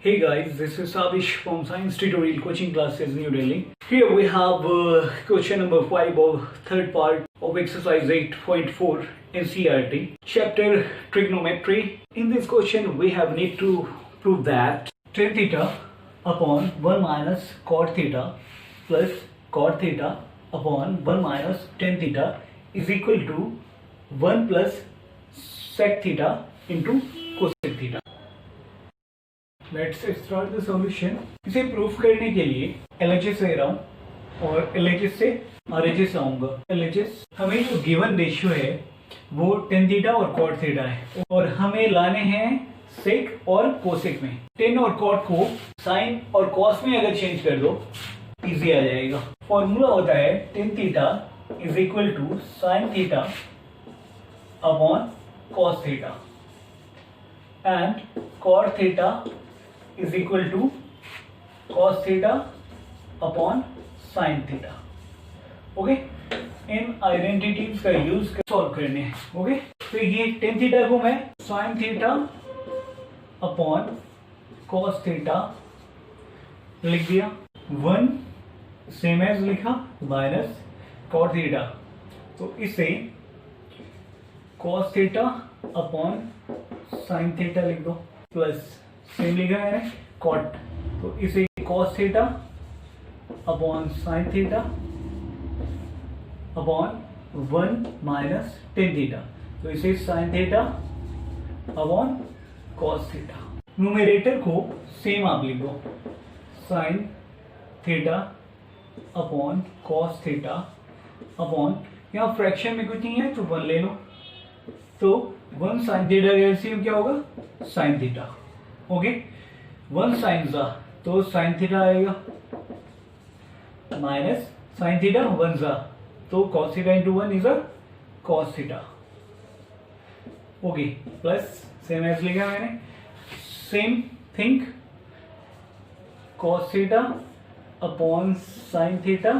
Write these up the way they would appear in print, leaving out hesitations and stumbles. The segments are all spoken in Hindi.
Hey guys, this is Avish from Science Tutorial Coaching Classes, New Delhi. Here we have question number 5 of third part of exercise 8.4 in CRT, chapter trigonometry. In this question, we have need to prove that tan theta upon 1 minus cot theta plus cot theta upon 1 minus tan theta is equal to 1 plus sec theta into cosec theta. Let's start the solution. इसे प्रूफ करने के लिए LHS ले रहा हूँ और LHS से RHS आऊंगा। LHS हमें जो गिवन रेशियो है वो tan थीटा और cot थीटा है और हमें लाने हैं sec और cosec में। tan और cot को sin और cos में अगर चेंज कर दो इजी आ जाएगा। फॉर्मूला होता है tan theta is equal to sin theta upon cos theta and cot थीटा is equal to cos theta upon sin theta. Okay, इन आइडेंटिटीज का यूज कर सॉल्व करने हैं। ओके, तो ये tan थीटा को मैं sin theta upon cos theta लिख दिया, 1 सेम एज लिखा माइनस cot थीटा, तो इसे cos theta upon sin theta लिख दो प्लस सेम लिखा है कॉट, तो इसे cos theta upon sin theta upon 1 minus tan theta, तो इसे sin theta upon cos theta. Numerator को सेम आप लिख दो, sin theta upon cos theta upon, यहाँ फ्रैक्शन में कुछ नहीं है तो 1 ले लो, तो 1 sin थीटा का एलसीएम क्या होगा sin थीटा। ओके, 1 साइन जा तो साइन थीटा आएगा माइनस साइन थीटा 1 जा तो cos theta into 1 is a cos theta. Okay, plus same as लिखा मैंने, same thing cos theta upon sine theta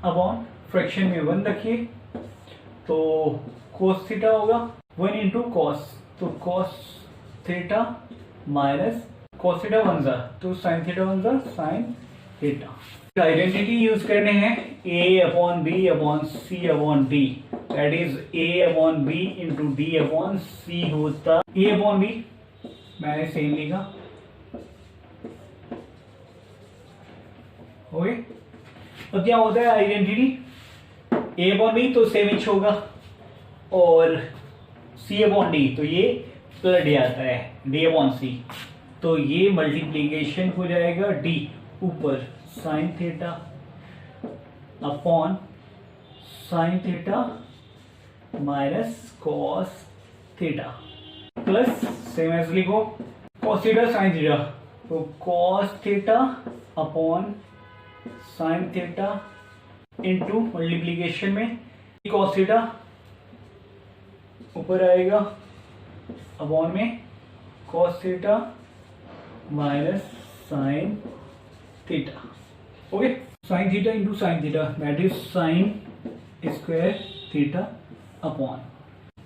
upon fraction में 1 रखिए, तो cos थीटा होगा 1 इंटू cos, तो cos theta minus cos theta 1 जा तो sin थीटा 1 जा sin थीटा। आइडेंटिटी यूज करने हैं a upon b upon c upon d, that is a upon b into d upon c होता a अपॉन b, मैंने सेम लिखा। ओके, अब क्या होता है आइडेंटिटी a अपॉन b तो सेम इंच होगा और c अपॉन डी तो ये प्लस डी आता है, d अपॉन c, तो ये मल्टीप्लीकेशन हो जाएगा d ऊपर sin theta upon sin theta minus cos theta plus same as लिखो cos थीटा sin थीटा, तो cos theta upon sin theta into multiplication में cos थीटा ऊपर आएगा अपॉन में cos theta minus sine theta. Okay, sine theta into sine theta that is sine square theta upon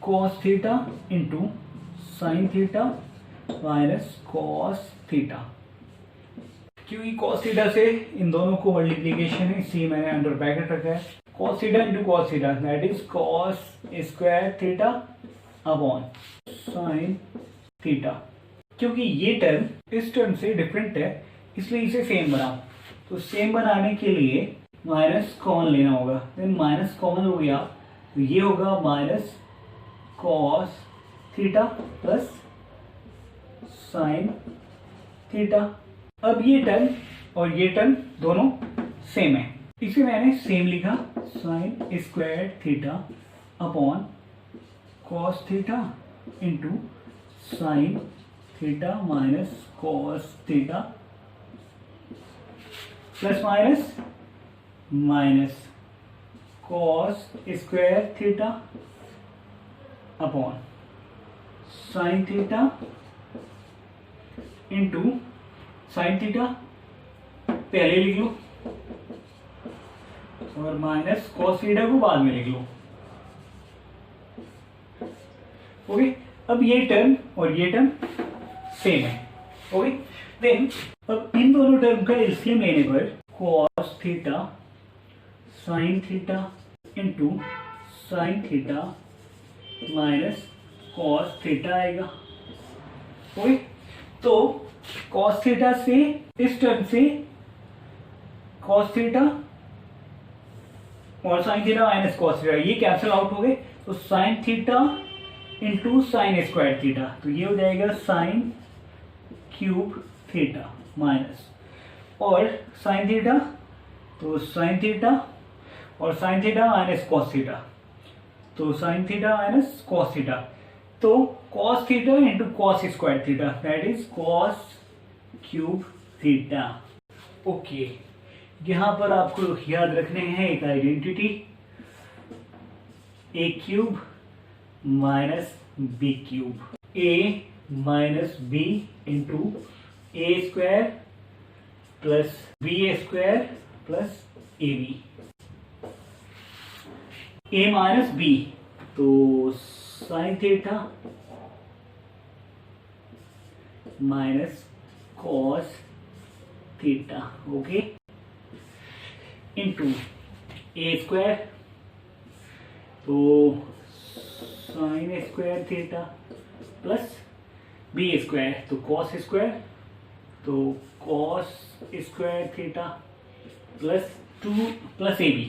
cos theta into sine theta minus cos theta. क्योंकि cos थीटा से इन दोनों को मल्टीप्लीकेशन है इसलिए मैंने अंडर ब्रैकेट रखा है, cos theta into cos theta that is cos square theta upon sine theta. क्योंकि ये टर्म इस टर्म से डिफरेंट है इसलिए इसे सेम बनाओ, तो सेम बनाने के लिए माइनस कॉमन लेना होगा, देन माइनस कॉमन हो गया तो ये होगा minus cos theta plus sine theta. अब ये टर्म और ये टर्म दोनों सेम है, इसे मैंने सेम लिखा, sign square theta upon cos theta into sine theta minus cos theta plus minus minus cos square theta upon sine theta into sine theta पहले लिख लो और माइनस cos थीटा को बाद में लिख लो। ओके, अब ये टर्म और ये टर्म सेम है। ओके, देन अब इन दोनों टर्म का एलसीएम लेने पर cos theta sin theta into sin theta minus cos theta आएगा। ओके, तो cos थीटा से इस टर्म से cos थीटा और sin theta minus cos theta ये कैंसिल आउट हो गए, तो sin theta into sign square theta, तो ये हो जाएगा साइन क्यूब थीटा माइनस, और साइन थीटा तो साइन थीटा और sine theta minus cos theta, तो sine theta minus cos theta, तो cos theta into cos square theta that is cos cube theta. Okay, यहां पर आपको याद रखने हैं एक identity, A cube minus B cube, A minus B into A square plus B square plus A B, A minus B तो sine theta minus cos theta, okay, into A square तो sine square theta plus B square तो कॉस स्क्वायर, तो cos square theta plus 2 plus A B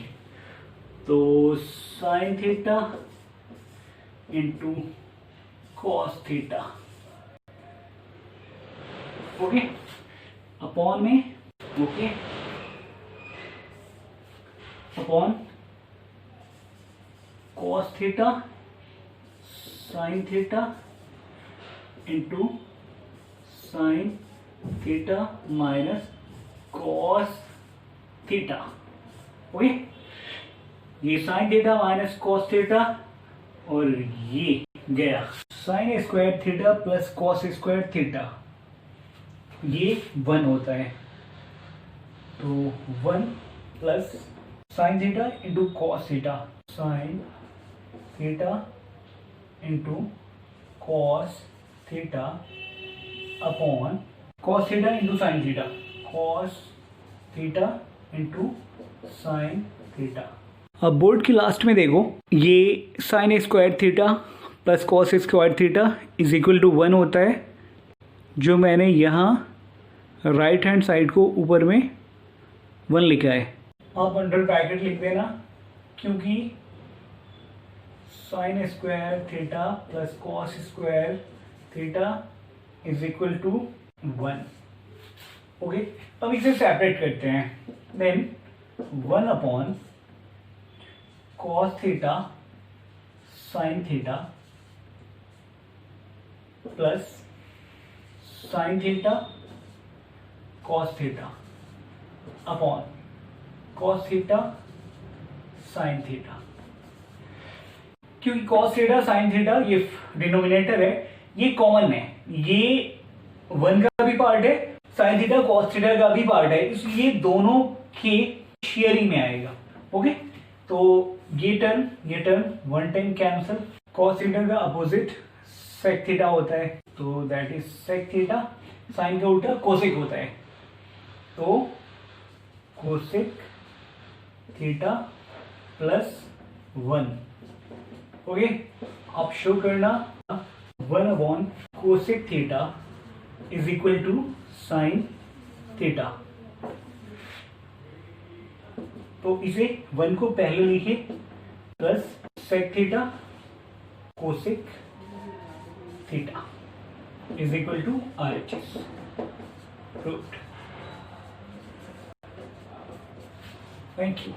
तो sine theta into cos theta, okay, upon में, okay, upon cos theta sine theta into sine theta minus cos theta, okay, ये sine theta minus cos theta और ये गया sine square theta plus cos square theta, ये 1 होता है, तो 1 plus sine theta into cos theta, sine theta into cos theta upon cos theta into sine theta, cos theta into sine theta. अब बोर्ड की लास्ट में देखो, ये sine square theta plus cos square theta is equal to 1 होता है, जो मैंने यहाँ राइट हैंड साइड को ऊपर में 1 लिखा है, आप अंडर ब्रैकेट लिख देना, क्योंकि sine square theta plus cos square theta is equal to 1, okay. अब इसे सेपरेट करते हैं, then 1 upon cos theta sine theta plus sine theta cos theta upon cos theta sine theta, क्योंकि कॉस थीटा साइन थीटा ये डिनोमिनेटर है, ये कॉमन है, ये 1 का भी पार्ट है, साइन थीटा कॉस थीटा का भी पार्ट है, इसलिए दोनों के शेयरिंग में आएगा, ओके। तो ये term 1 time cancel, cos theta का अपोजिट सेक थीटा होता है, तो that is sec theta, sine का उल्टा कोसेक होता है, तो कोसेक थीटा प्लस 1, ओके। आप शो करना 1 upon cosec theta is equal to sine theta, तो इसे 1 को पहले लिखिए plus sec theta cosec theta is equal to RHS root. Thank you.